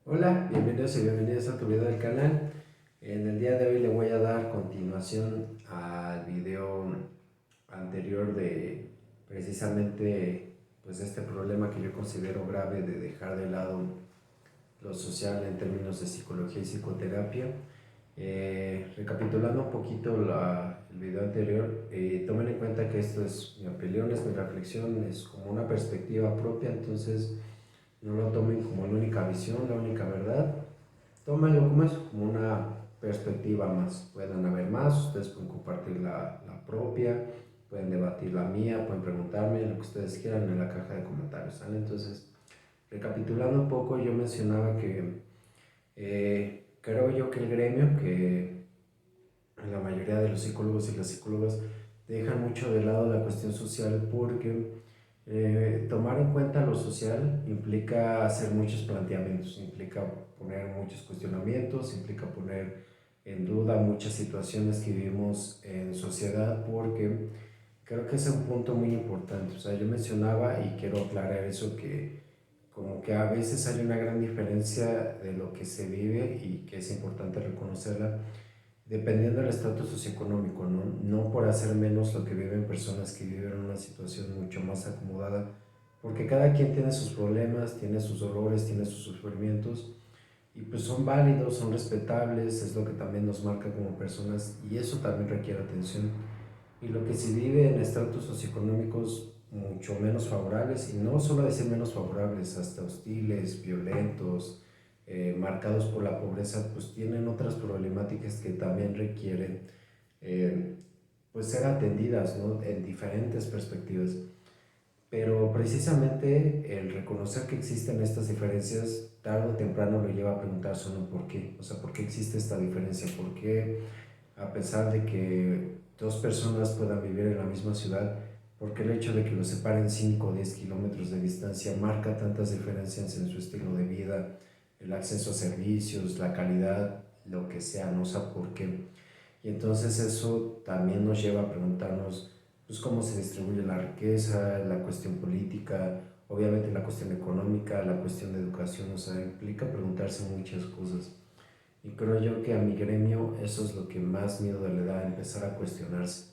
Hola, bienvenidos y bienvenidas a tu video del canal. En el día de hoy le voy a dar continuación al video anterior de precisamente pues este problema que yo considero grave de dejar de lado lo social en términos de psicología y psicoterapia. Recapitulando un poquito el video anterior, tomen en cuenta que esto es mi opinión, es mi reflexión, es como una perspectiva propia, entonces no lo tomen como la única visión, la única verdad. Tómenlo como eso, como una perspectiva más. Pueden haber más, ustedes pueden compartir la propia, pueden debatir la mía, pueden preguntarme lo que ustedes quieran en la caja de comentarios, ¿sale? Entonces, recapitulando un poco, yo mencionaba que creo yo que el gremio, que la mayoría de los psicólogos y las psicólogas dejan mucho de lado la cuestión social porque tomar en cuenta lo social implica hacer muchos planteamientos, implica poner muchos cuestionamientos, implica poner en duda muchas situaciones que vivimos en sociedad porque creo que es un punto muy importante. O sea, yo mencionaba y quiero aclarar eso que como que a veces hay una gran diferencia de lo que se vive y que es importante reconocerla dependiendo del estatus socioeconómico, ¿no? No por hacer menos lo que viven personas que viven en una situación mucho más acomodada, porque cada quien tiene sus problemas, tiene sus dolores, tiene sus sufrimientos, y pues son válidos, son respetables, es lo que también nos marca como personas, y eso también requiere atención. Y lo que se vive en estratos socioeconómicos mucho menos favorables, y no solo decir menos favorables, hasta hostiles, violentos, marcados por la pobreza, pues tienen otras problemáticas que también requieren eh, pues ser atendidas, ¿no? En diferentes perspectivas. Pero precisamente el reconocer que existen estas diferencias, tarde o temprano lo lleva a preguntarse uno por qué. O sea, ¿por qué existe esta diferencia? ¿Por qué, a pesar de que dos personas puedan vivir en la misma ciudad, por qué el hecho de que los separen 5 o 10 kilómetros de distancia marca tantas diferencias en su estilo de vida, el acceso a servicios, la calidad, lo que sea, no sé por qué? Y entonces eso también nos lleva a preguntarnos pues, cómo se distribuye la riqueza, la cuestión política, obviamente la cuestión económica, la cuestión de educación, o sea, implica preguntarse muchas cosas. Y creo yo que a mi gremio eso es lo que más miedo le da, empezar a cuestionarse.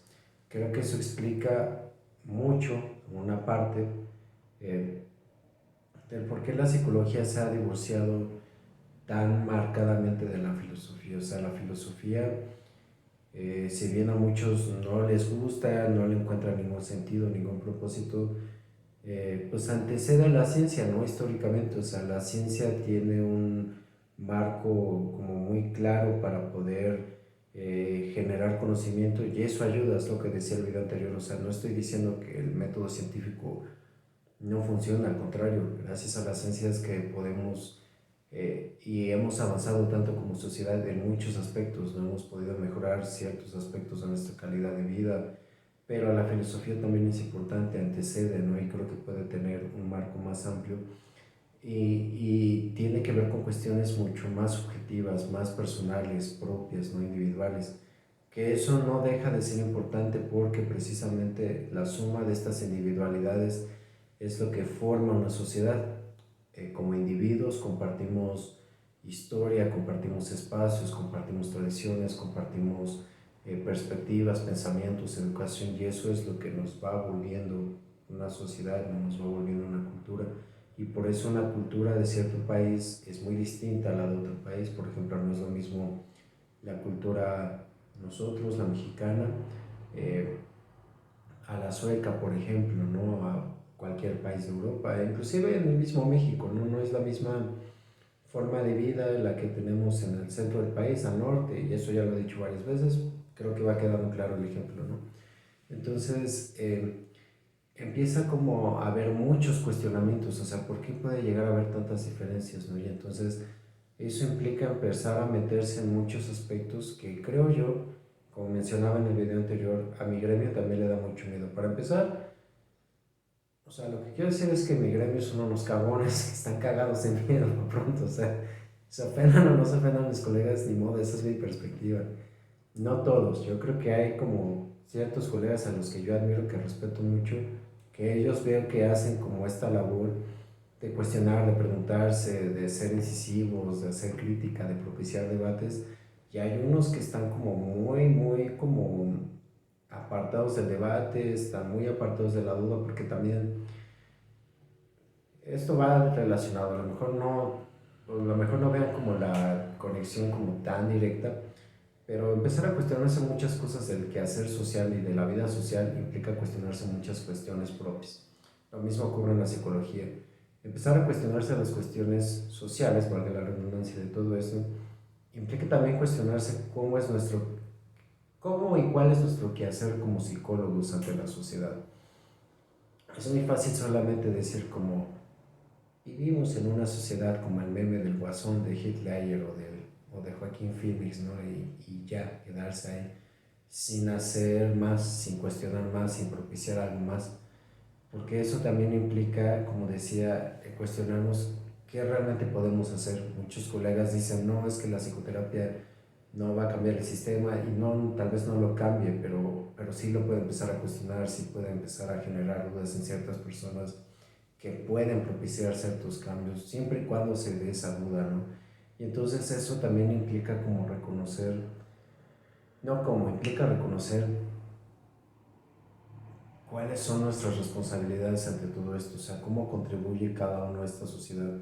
Creo que eso explica mucho, una parte, eh, del por qué la psicología se ha divorciado tan marcadamente de la filosofía. O sea, la filosofía, si bien a muchos no les gusta, no le encuentran ningún sentido, ningún propósito, pues antecede a la ciencia, ¿no? Históricamente, o sea, la ciencia tiene un marco como muy claro para poder generar conocimiento y eso ayuda, es lo que decía el video anterior, o sea, no estoy diciendo que el método científico no funciona, al contrario, gracias a las ciencias que podemos y hemos avanzado tanto como sociedad en muchos aspectos, no hemos podido mejorar ciertos aspectos de nuestra calidad de vida, pero la filosofía también es importante, antecede, ¿no? Y creo que puede tener un marco más amplio y tiene que ver con cuestiones mucho más subjetivas, más personales, propias, no individuales, que eso no deja de ser importante porque precisamente la suma de estas individualidades es lo que forma una sociedad. Como individuos compartimos historia, compartimos espacios, compartimos tradiciones, compartimos perspectivas, pensamientos, educación, y eso es lo que nos va volviendo una sociedad, nos va volviendo una cultura. Y por eso una cultura de cierto país es muy distinta a la de otro país. Por ejemplo, no es lo mismo la cultura nosotros, la mexicana, eh, a la sueca, por ejemplo, ¿no? A cualquier país de Europa, inclusive en el mismo México, ¿no? No es la misma forma de vida la que tenemos en el centro del país, al norte, y eso ya lo he dicho varias veces, creo que va quedando claro el ejemplo, ¿no? Entonces, empieza como a haber muchos cuestionamientos, o sea, ¿por qué puede llegar a haber tantas diferencias, ¿no? Y entonces eso implica empezar a meterse en muchos aspectos que creo yo, como mencionaba en el video anterior, a mi gremio también le da mucho miedo. Para empezar, o sea, lo que quiero decir es que mi gremio son unos cagones que están cagados de miedo por pronto, o sea, se ofendan o no se ofendan mis colegas, ni modo, esa es mi perspectiva. No todos, yo creo que hay como ciertos colegas a los que yo admiro, que respeto mucho, que ellos veo que hacen como esta labor de cuestionar, de preguntarse, de ser incisivos, de hacer crítica, de propiciar debates, y hay unos que están como muy como apartados del debate, están muy apartados de la duda, porque también esto va relacionado, a lo mejor no vean como la conexión como tan directa, pero empezar a cuestionarse muchas cosas del quehacer social y de la vida social implica cuestionarse muchas cuestiones propias. Lo mismo ocurre en la psicología. Empezar a cuestionarse las cuestiones sociales, valga la redundancia de todo esto, implica también cuestionarse cómo y cuál es nuestro quehacer como psicólogos ante la sociedad. Es muy fácil solamente decir como vivimos en una sociedad como el meme del Guasón de Heath Ledger o de Joaquín Phoenix, ¿no? Y ya, quedarse ahí sin hacer más, sin cuestionar más, sin propiciar algo más. Porque eso también implica, como decía, cuestionarnos qué realmente podemos hacer. Muchos colegas dicen, no, es que la psicoterapia no va a cambiar el sistema y no, tal vez no lo cambie, pero sí lo puede empezar a cuestionar, sí puede empezar a generar dudas en ciertas personas que pueden propiciar ciertos cambios, siempre y cuando se dé esa duda, ¿no? Y entonces eso también implica como reconocer, no como implica reconocer cuáles son nuestras responsabilidades ante todo esto, o sea, cómo contribuye cada uno a esta sociedad.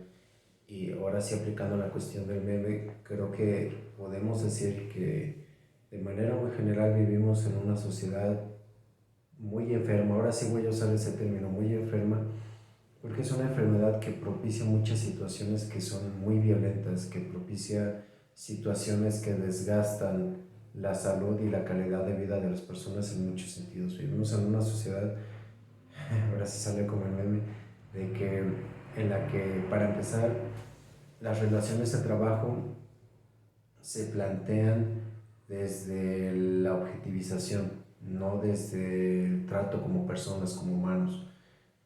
Y ahora sí, aplicando la cuestión del meme, creo que podemos decir que de manera muy general vivimos en una sociedad muy enferma, ahora sí voy a usar ese término, muy enferma, porque es una enfermedad que propicia muchas situaciones que son muy violentas, que propicia situaciones que desgastan la salud y la calidad de vida de las personas en muchos sentidos. Vivimos en una sociedad, ahora sí sale como el meme, en la que para empezar las relaciones de trabajo se plantean desde la objetivización, no desde el trato como personas, como humanos.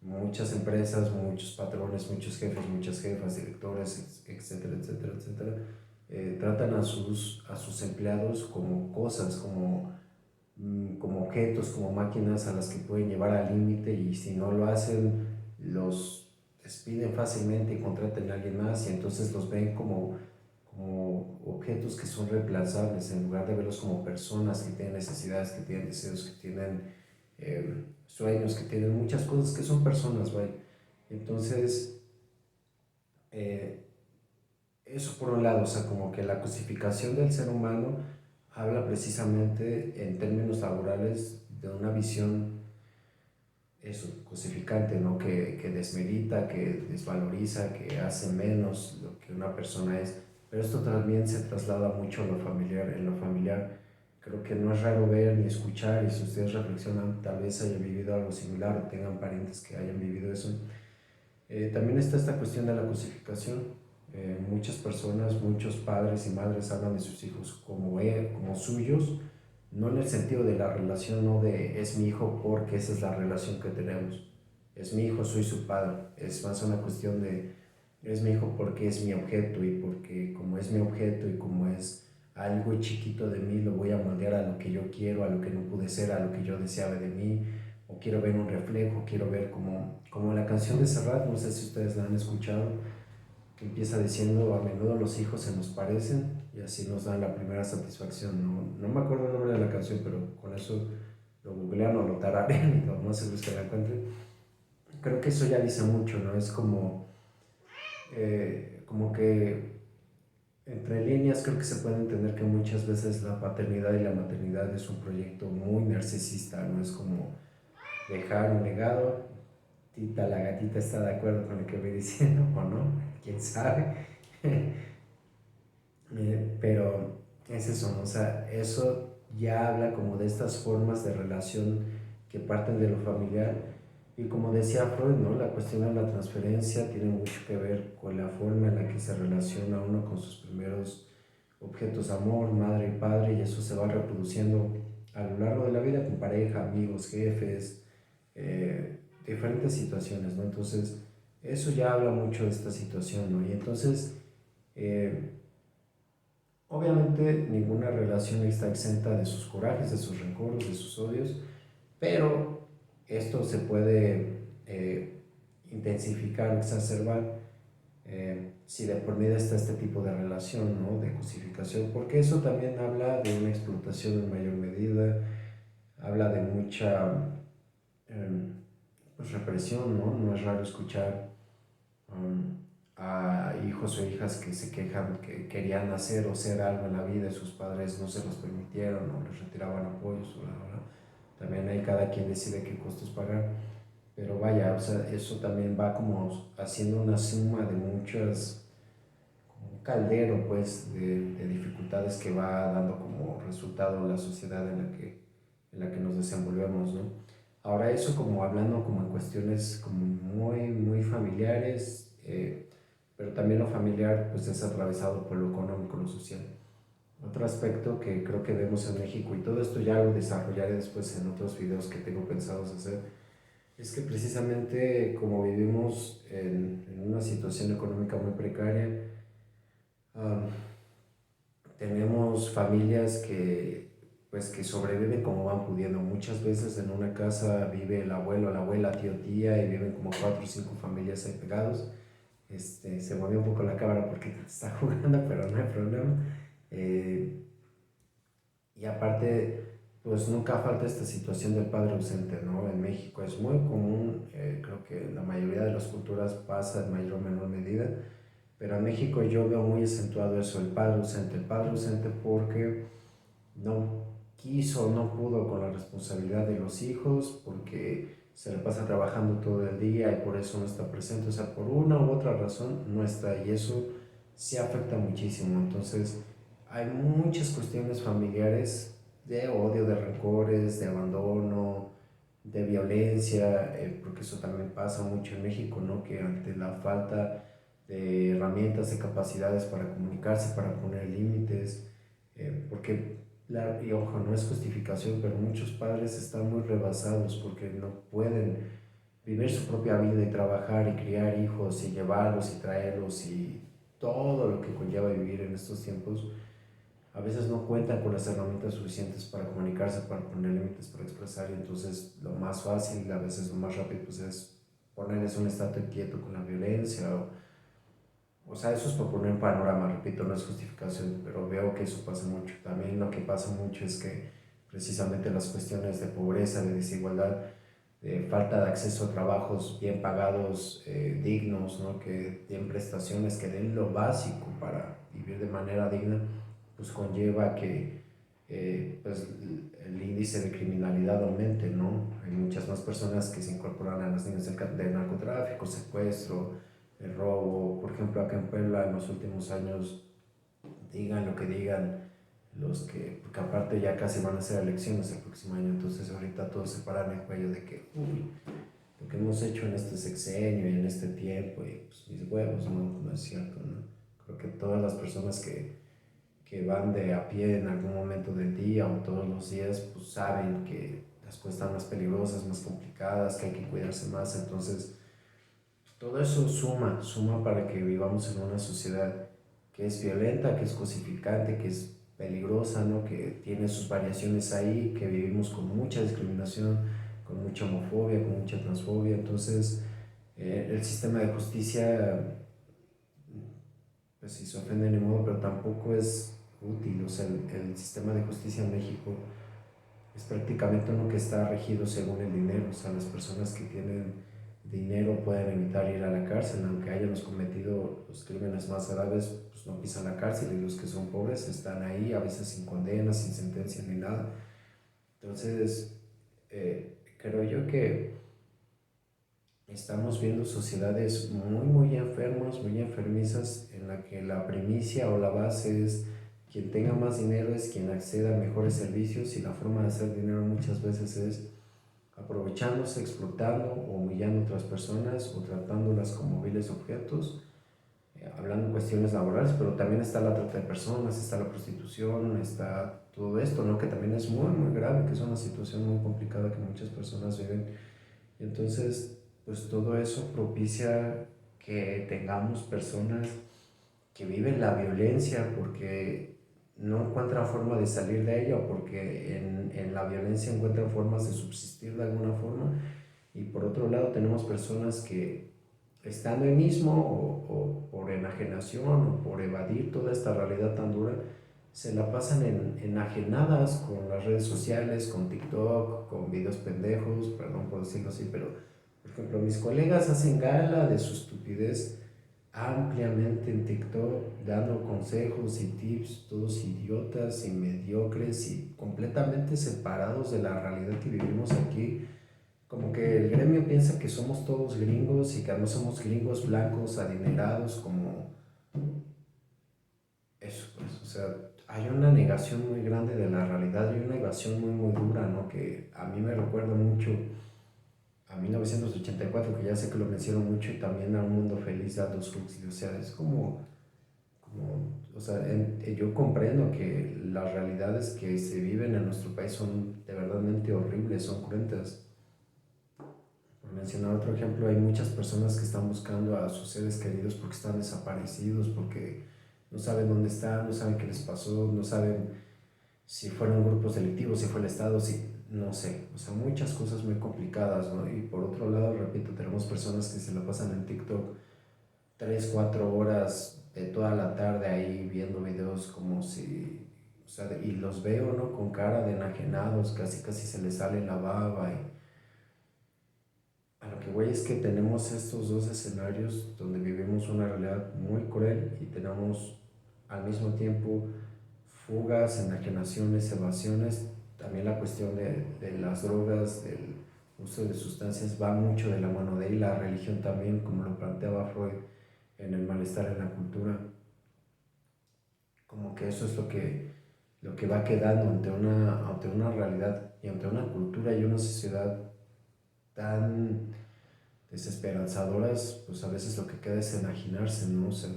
Muchas empresas, muchos patrones, muchos jefes, muchas jefas, directores, etcétera, etcétera, etcétera, tratan a sus empleados como cosas, como objetos, como máquinas a las que pueden llevar al límite, y si no lo hacen, los despiden fácilmente y contratan a alguien más, y entonces los ven como objetos que son reemplazables, en lugar de verlos como personas que tienen necesidades, que tienen deseos, que tienen sueños, que tienen muchas cosas, que son personas, ¿vale? Entonces, eh, eso por un lado, o sea, como que la cosificación del ser humano habla precisamente en términos laborales de una visión, eso, cosificante, ¿no? Que desmerita, que desvaloriza, que hace menos lo que una persona es. Pero esto también se traslada mucho a lo familiar. En lo familiar creo que no es raro ver ni escuchar, y si ustedes reflexionan, tal vez hayan vivido algo similar o tengan parientes que hayan vivido eso. También está esta cuestión de la cosificación. Muchas personas, muchos padres y madres hablan de sus hijos como suyos, no en el sentido de la relación, no de es mi hijo porque esa es la relación que tenemos. Es mi hijo, soy su padre. Es más una cuestión de es mi hijo porque es mi objeto, y porque como es mi objeto y como es algo chiquito de mí, lo voy a moldear a lo que yo quiero, a lo que no pude ser, a lo que yo deseaba de mí, o quiero ver un reflejo, quiero ver como la canción de Serrat, no sé si ustedes la han escuchado, que empieza diciendo: a menudo los hijos se nos parecen y así nos dan la primera satisfacción. No me acuerdo el nombre de la canción, pero con eso lo googlean o lo tararean, no, no sé si que la encuentren. Creo que eso ya dice mucho, ¿no? Es como que entre líneas creo que se puede entender que muchas veces la paternidad y la maternidad es un proyecto muy narcisista, ¿no? Es como dejar un legado. Tita la gatita está de acuerdo con lo que voy diciendo o no, quién sabe. Pero es eso, ¿no? O sea, eso ya habla como de estas formas de relación que parten de lo familiar. Y como decía Freud, ¿no? La cuestión de la transferencia tiene mucho que ver con la forma en la que se relaciona uno con sus primeros objetos de amor, madre y padre, y eso se va reproduciendo a lo largo de la vida con pareja, amigos, jefes, diferentes situaciones, ¿no? Entonces, eso ya habla mucho de esta situación, ¿no? Y entonces, eh, obviamente, ninguna relación está exenta de sus corajes, de sus rencores, de sus odios, pero esto se puede intensificar, exacerbar, si de por medio está este tipo de relación, ¿no? De cosificación, porque eso también habla de una explotación en mayor medida, habla de mucha pues, represión, ¿no? No es raro escuchar um, a hijos o hijas que se quejan que querían hacer o ser algo en la vida y sus padres no se los permitieron o les retiraban apoyos, bla, bla, bla. También hay cada quien decide qué costos pagar, pero vaya, o sea, eso también va como haciendo una suma de muchas, como un caldero pues de dificultades que va dando como resultado la sociedad en la que nos desenvolvemos, ¿no? Ahora eso como hablando como en cuestiones como muy familiares, pero también lo familiar pues es atravesado por lo económico, lo social. Otro aspecto que creo que vemos en México, y todo esto ya lo desarrollaré después en otros videos que tengo pensados hacer, es que precisamente como vivimos en una situación económica muy precaria, um, tenemos familias que pues que sobreviven como van pudiendo. Muchas veces en una casa vive el abuelo, la abuela, tío, tía y viven como 4 o 5 familias ahí pegados. Se movió un poco la cámara porque está jugando, pero no hay problema. Eh, y aparte, pues nunca falta esta situación del padre ausente, ¿no? En México es muy común, creo que en la mayoría de las culturas pasa en mayor o menor medida, pero en México yo veo muy acentuado eso, el padre ausente porque no quiso, no pudo con la responsabilidad de los hijos, porque se le pasa trabajando todo el día y por eso no está presente, o sea, por una u otra razón no está y eso sí afecta muchísimo. Entonces, hay muchas cuestiones familiares de odio, de rencores, de abandono, de violencia, porque eso también pasa mucho en México, ¿no? Que ante la falta de herramientas, de capacidades para comunicarse, para poner límites, porque, y ojo, no es justificación, pero muchos padres están muy rebasados porque no pueden vivir su propia vida y trabajar y criar hijos y llevarlos y traerlos y todo lo que conlleva vivir en estos tiempos. A veces no cuentan con las herramientas suficientes para comunicarse, para poner límites, para expresar, y entonces lo más fácil, a veces lo más rápido, pues es ponerles un estate quieto con la violencia. O sea, eso es por poner un panorama, repito, no es justificación, pero veo que eso pasa mucho. También lo que pasa mucho es que precisamente las cuestiones de pobreza, de desigualdad, de falta de acceso a trabajos bien pagados, dignos, ¿no? Que den prestaciones, que den lo básico para vivir de manera digna, pues conlleva que pues, el índice de criminalidad aumente, ¿no? Hay muchas más personas que se incorporan a las líneas del narcotráfico, secuestro, el robo. Por ejemplo, acá en Puebla en los últimos años, digan lo que digan, porque aparte ya casi van a ser elecciones el próximo año, entonces ahorita todos se paran el cuello de que, uy, lo que hemos hecho en este sexenio y en este tiempo, y pues mis huevos, no es cierto, ¿no? Creo que todas las personas que van de a pie en algún momento del día o todos los días, pues saben que las cosas están más peligrosas, más complicadas, que hay que cuidarse más, entonces todo eso suma para que vivamos en una sociedad que es violenta, que es cosificante, que es peligrosa, ¿no? Que tiene sus variaciones ahí, que vivimos con mucha discriminación, con mucha homofobia, con mucha transfobia. Entonces, el sistema de justicia, pues sí se ofende ni modo, pero tampoco es útil. O sea, el sistema de justicia en México es prácticamente uno que está regido según el dinero. O sea, las personas que tienen dinero pueden evitar ir a la cárcel, aunque hayan cometido los crímenes más graves, pues no pisan la cárcel, y los que son pobres están ahí, a veces sin condena, sin sentencia ni nada. Entonces, creo yo que estamos viendo sociedades muy enfermas, muy enfermizas, en la que la primicia o la base es quien tenga más dinero es quien acceda a mejores servicios, y la forma de hacer dinero muchas veces es aprovechándose, explotando o humillando a otras personas o tratándolas como viles objetos, hablando de cuestiones laborales, pero también está la trata de personas, está la prostitución, está todo esto, ¿no? Que también es muy grave, que es una situación muy complicada que muchas personas viven. Y entonces, pues todo eso propicia que tengamos personas que viven la violencia porque no encuentran forma de salir de ella, o porque en la violencia encuentran formas de subsistir de alguna forma. Y por otro lado tenemos personas que estando ahí mismo o por enajenación o por evadir toda esta realidad tan dura, se la pasan enajenadas con las redes sociales, con TikTok, con videos pendejos, perdón por decirlo así, pero por ejemplo mis colegas hacen gala de su estupidez ampliamente en TikTok, dando consejos y tips, todos idiotas y mediocres y completamente separados de la realidad que vivimos aquí. Como que el gremio piensa que somos todos gringos y que no somos gringos blancos, adinerados, como eso, pues, o sea, hay una negación muy grande de la realidad y una evasión muy, muy dura, ¿no? Que a mí me recuerda mucho a 1984, que ya sé que lo menciono mucho, y también a Un Mundo Feliz de Aldous Huxley. O sea, es o sea, yo comprendo que las realidades que se viven en nuestro país son de verdadmente horribles, son cruentas. Por mencionar otro ejemplo, hay muchas personas que están buscando a sus seres queridos porque están desaparecidos, porque no saben dónde están, no saben qué les pasó, no saben si fueron grupos delictivos, si fue el Estado, si no sé, o sea, muchas cosas muy complicadas, ¿no? Y por otro lado, repito, tenemos personas que se la pasan en TikTok 3 4 horas de toda la tarde ahí viendo videos como si, o sea, y los veo, ¿no? Con cara de enajenados, casi casi se les sale la baba. Y a lo que voy es que tenemos estos dos escenarios donde vivimos una realidad muy cruel y tenemos al mismo tiempo fugas, enajenaciones, evasiones. También la cuestión de las drogas, del uso de sustancias va mucho de la mano de ahí, la religión también, como lo planteaba Freud en El malestar en la cultura. Como que eso es lo que va quedando ante una realidad y ante una cultura y una sociedad tan desesperanzadoras. Pues a veces lo que queda es enajenarse, ¿no? O sea,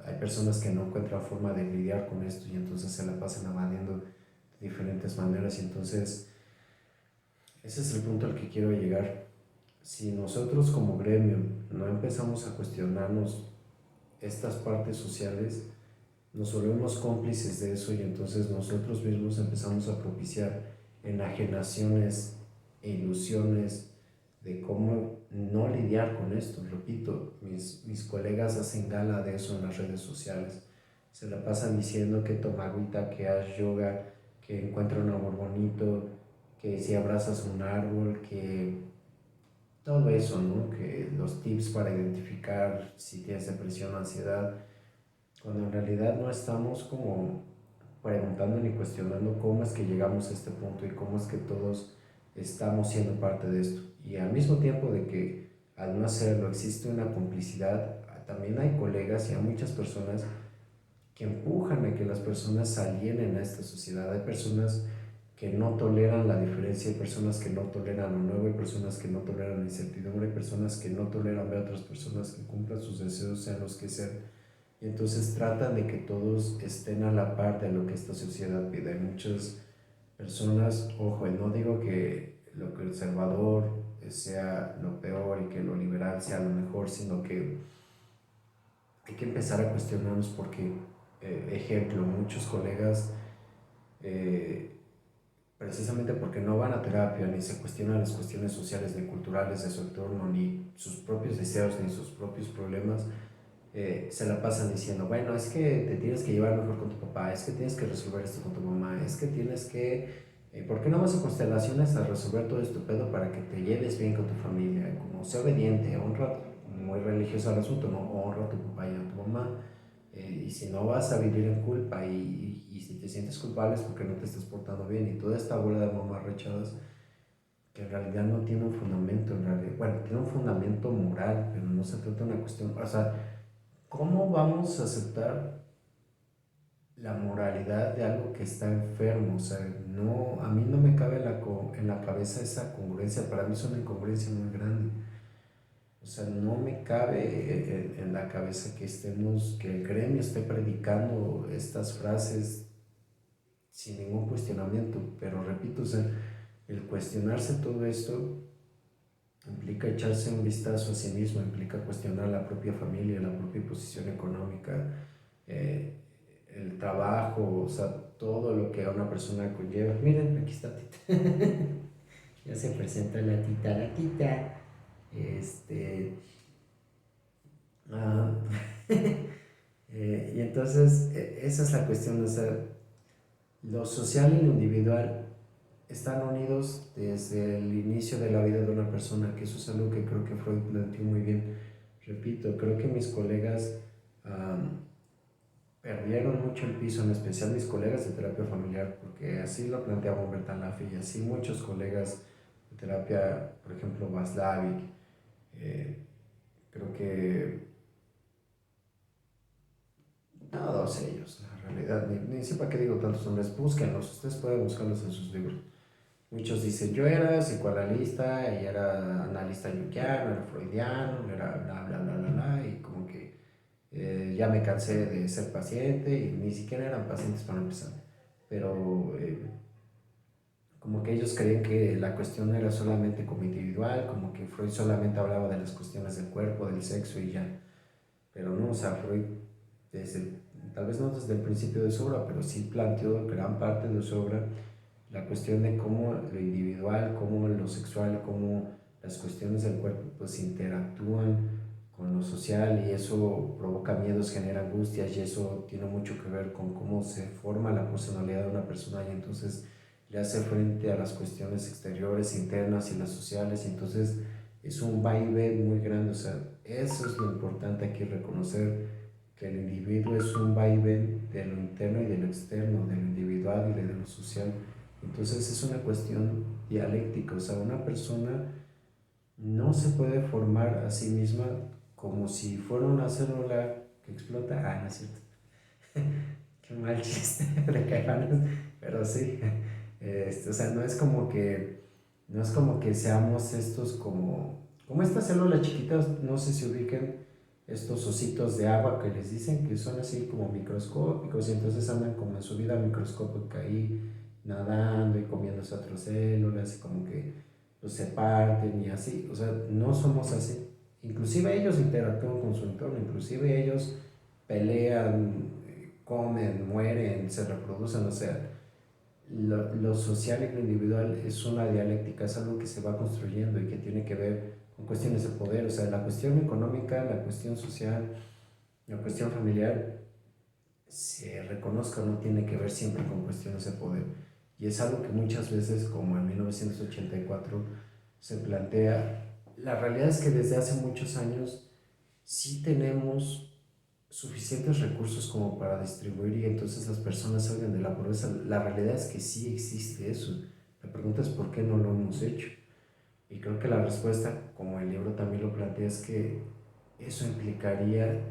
hay personas que no encuentran forma de lidiar con esto y entonces se la pasan evadiendo de diferentes maneras, y entonces ese es el punto al que quiero llegar. Si nosotros como gremio no empezamos a cuestionarnos estas partes sociales, nos volvemos cómplices de eso y entonces nosotros mismos empezamos a propiciar enajenaciones e ilusiones de cómo no lidiar con esto. Repito, mis colegas hacen gala de eso en las redes sociales. Se la pasan diciendo que toma agüita, que haz yoga, que encuentra un amor bonito, que si abrazas un árbol, que todo eso, ¿no? Que los tips para identificar si tienes depresión o ansiedad, cuando en realidad no estamos como preguntando ni cuestionando cómo es que llegamos a este punto y cómo es que todos estamos siendo parte de esto. Y al mismo tiempo de que al no hacerlo existe una complicidad, también hay colegas y hay muchas personas que empujan a que las personas se alienen a esta sociedad. Hay personas que no toleran la diferencia, hay personas que no toleran lo nuevo, hay personas que no toleran la incertidumbre, hay personas que no toleran ver a otras personas que cumplan sus deseos, sean los que sean, y entonces tratan de que todos estén a la par de lo que esta sociedad pide. Hay muchas personas, ojo, y no digo que lo conservador sea lo peor y que lo liberal sea lo mejor, sino que hay que empezar a cuestionarnos porque, ejemplo, muchos colegas, eh, precisamente porque no van a terapia ni se cuestionan las cuestiones sociales ni culturales de su entorno, ni sus propios deseos, ni sus propios problemas, se la pasan diciendo, bueno, es que te tienes que llevar mejor con tu papá, es que tienes que resolver esto con tu mamá, es que tienes que, ¿por qué no vas a constelaciones a resolver todo este pedo para que te lleves bien con tu familia? Como sea obediente, honra, muy religioso al asunto, ¿no? Honra a tu papá y a tu mamá. Y si no vas a vivir en culpa y si te sientes culpable es porque no te estás portando bien, y toda esta bola de mamás rechadas que en realidad no tiene un fundamento, en realidad, bueno, tiene un fundamento moral, pero no se trata de una cuestión, o sea, ¿cómo vamos a aceptar la moralidad de algo que está enfermo? O sea, no, a mí no me cabe en la cabeza esa congruencia, para mí es una incongruencia muy grande. O sea, no me cabe en la cabeza que estemos, que el gremio esté predicando estas frases sin ningún cuestionamiento, pero repito, o sea, el cuestionarse todo esto implica echarse un vistazo a sí mismo, implica cuestionar la propia familia, la propia posición económica, eh, el trabajo, o sea, todo lo que a una persona conlleva. Miren, aquí está Tita. Ya se presenta la tita, la tita. Este, Ah, y entonces, esa es la cuestión, o sea, lo social y lo individual están unidos desde el inicio de la vida de una persona, que eso es algo que creo que Freud planteó muy bien. Repito, creo que mis colegas um, perdieron mucho el piso, en especial mis colegas de terapia familiar, porque así lo planteaba Humberto Lafi y así muchos colegas de terapia, por ejemplo, Václavic, eh, creo que todos ellos, en realidad, ni sepa qué digo tantos nombres, búsquenlos, ustedes pueden buscarlos en sus libros. Muchos dicen, yo era psicoanalista y era analista junguiano, era freudiano, era bla, bla, bla, bla, bla, y como que ya me cansé de ser paciente y ni siquiera eran pacientes para empezar. Pero como que ellos creían que la cuestión era solamente como individual, como que Freud solamente hablaba de las cuestiones del cuerpo, del sexo y ya. Pero no, o sea, Freud, desde, tal vez no desde el principio de su obra, pero sí planteó gran parte de su obra la cuestión de cómo lo individual, cómo lo sexual, cómo las cuestiones del cuerpo pues interactúan con lo social y eso provoca miedos, genera angustias y eso tiene mucho que ver con cómo se forma la personalidad de una persona y entonces le hace frente a las cuestiones exteriores, internas y las sociales y entonces es un vaivén muy grande, o sea, eso es lo importante aquí reconocer que el individuo es un vaivén de lo interno y de lo externo, de lo individual y de lo social. Entonces es una cuestión dialéctica, o sea, una persona no se puede formar a sí misma como si fuera una célula que explota. Ah, no es cierto. Qué mal chiste de Caifanes, pero sí. O sea, no es como que seamos estos como estas células chiquitas, no sé si ubiquen estos ositos de agua que les dicen que son así como microscópicos y entonces andan como en su vida microscópica ahí nadando y comiéndose otras células y como que pues, se parten y así, o sea, no somos así. Inclusive ellos interactúan con su entorno, inclusive ellos pelean, comen, mueren, se reproducen, o sea, lo social y lo individual es una dialéctica, es algo que se va construyendo y que tiene que ver con cuestiones de poder, o sea, la cuestión económica, la cuestión social, la cuestión familiar, se reconozca o no tiene que ver siempre con cuestiones de poder. Y es algo que muchas veces, como en 1984, se plantea. La realidad es que desde hace muchos años sí tenemos suficientes recursos como para distribuir y entonces las personas salgan de la pobreza. La realidad es que sí existe eso. La pregunta es por qué no lo hemos hecho. Y creo que la respuesta, como el libro también lo plantea, es que eso implicaría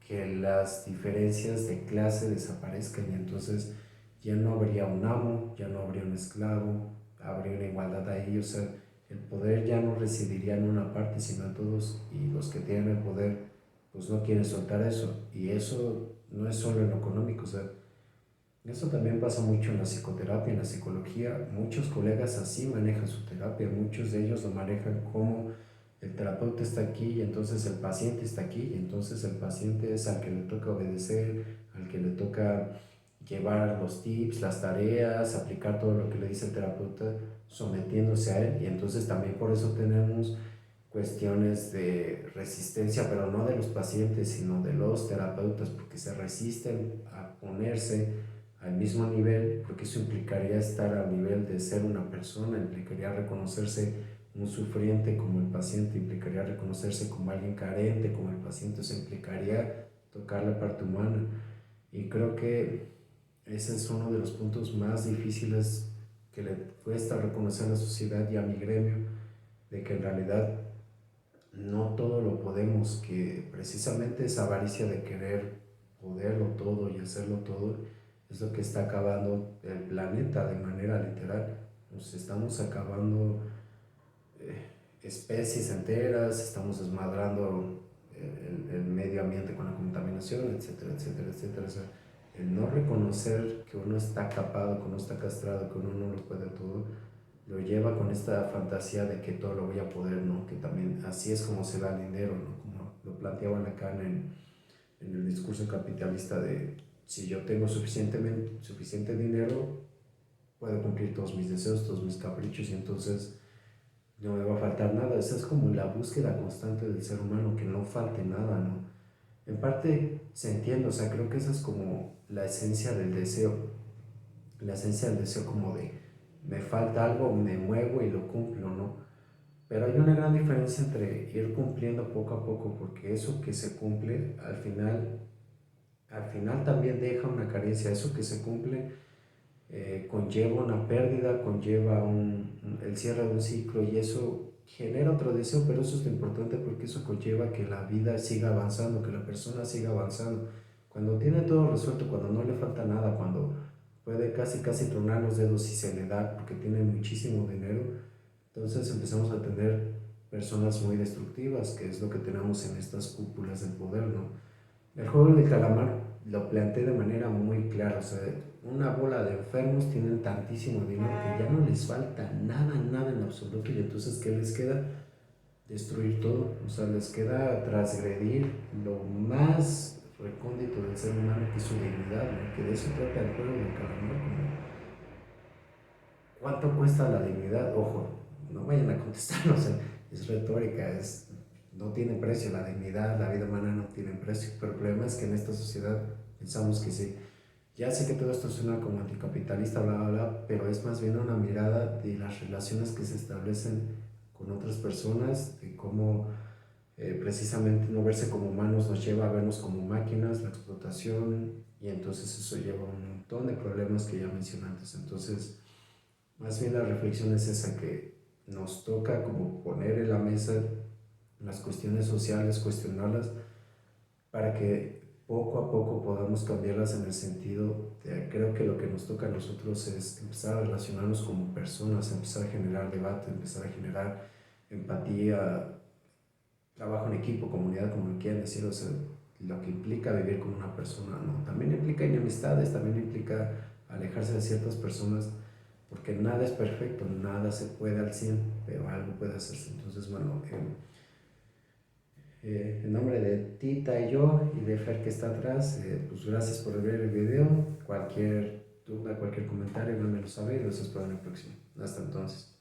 que las diferencias de clase desaparezcan y entonces ya no habría un amo, ya no habría un esclavo, habría una igualdad ahí, o sea, el poder ya no residiría en una parte, sino en todos y los que tienen el poder pues no quieren soltar eso y eso no es solo en lo económico, o sea, eso también pasa mucho en la psicoterapia, en la psicología. Muchos colegas así manejan su terapia, muchos de ellos lo manejan como el terapeuta está aquí y entonces el paciente está aquí y entonces el paciente es al que le toca obedecer, al que le toca llevar los tips, las tareas, aplicar todo lo que le dice el terapeuta, sometiéndose a él y entonces también por eso tenemos cuestiones de resistencia, pero no de los pacientes, sino de los terapeutas, porque se resisten a ponerse al mismo nivel, porque eso implicaría estar al nivel de ser una persona, implicaría reconocerse un sufriente como el paciente, implicaría reconocerse como alguien carente como el paciente, eso implicaría tocar la parte humana. Y creo que ese es uno de los puntos más difíciles que le cuesta reconocer a la sociedad y a mi gremio, de que en realidad no todo lo podemos, que precisamente esa avaricia de querer poderlo todo y hacerlo todo es lo que está acabando el planeta de manera literal. Nos estamos acabando especies enteras, estamos desmadrando el medio ambiente con la contaminación, etcétera, etcétera, etcétera. O sea, el no reconocer que uno está capado, que uno está castrado, que uno no lo puede todo, lo lleva con esta fantasía de que todo lo voy a poder, ¿no? Que también así es como se da el dinero, ¿no? Como lo planteaba Lacan en el discurso capitalista de si yo tengo suficiente dinero, puedo cumplir todos mis deseos, todos mis caprichos y entonces no me va a faltar nada. Esa es como la búsqueda constante del ser humano, que no falte nada, ¿no? En parte se entiende, o sea, creo que esa es como la esencia del deseo, la esencia del deseo como de me falta algo, me muevo y lo cumplo, ¿no? Pero hay una gran diferencia entre ir cumpliendo poco a poco, porque eso que se cumple al final también deja una carencia, eso que se cumple conlleva una pérdida, conlleva el cierre de un ciclo y eso genera otro deseo, pero eso es lo importante porque eso conlleva que la vida siga avanzando, que la persona siga avanzando. Cuando tiene todo resuelto, cuando no le falta nada, cuando puede casi casi tronar los dedos y se le da porque tiene muchísimo dinero, entonces empezamos a tener personas muy destructivas, que es lo que tenemos en estas cúpulas del poder, ¿no? El juego del calamar lo planteé de manera muy clara, o sea, una bola de enfermos tienen tantísimo dinero que ya no les falta nada, nada en absoluto, y entonces ¿qué les queda? Destruir todo, o sea, les queda transgredir lo más recóndito del ser humano, que es su dignidad, ¿no? Que de eso trata el juego del calamar, como ¿cuánto cuesta la dignidad? Ojo, no vayan a contestar, o sea, es retórica, no tiene precio la dignidad, la vida humana no tiene precio, pero el problema es que en esta sociedad pensamos que sí. Ya sé que todo esto suena como anticapitalista, bla, bla, bla, pero es más bien una mirada de las relaciones que se establecen con otras personas, de cómo precisamente no verse como humanos nos lleva a vernos como máquinas, la explotación, y entonces eso lleva a un montón de problemas que ya mencioné antes. Entonces, más bien la reflexión es esa, que nos toca como poner en la mesa las cuestiones sociales, cuestionarlas, para que poco a poco podamos cambiarlas en el sentido de, creo que lo que nos toca a nosotros es empezar a relacionarnos como personas, empezar a generar debate, empezar a generar empatía, trabajo en equipo, comunidad, como lo quieran decir, o sea, lo que implica vivir con una persona, ¿no? También implica enemistades, también implica alejarse de ciertas personas, porque nada es perfecto, nada se puede al 100, pero algo puede hacerse. Entonces, bueno, en nombre de Tita y yo y de Fer que está atrás, pues gracias por ver el video. Cualquier duda, cualquier comentario, no me lo sabe y los espero en el próximo. Hasta entonces.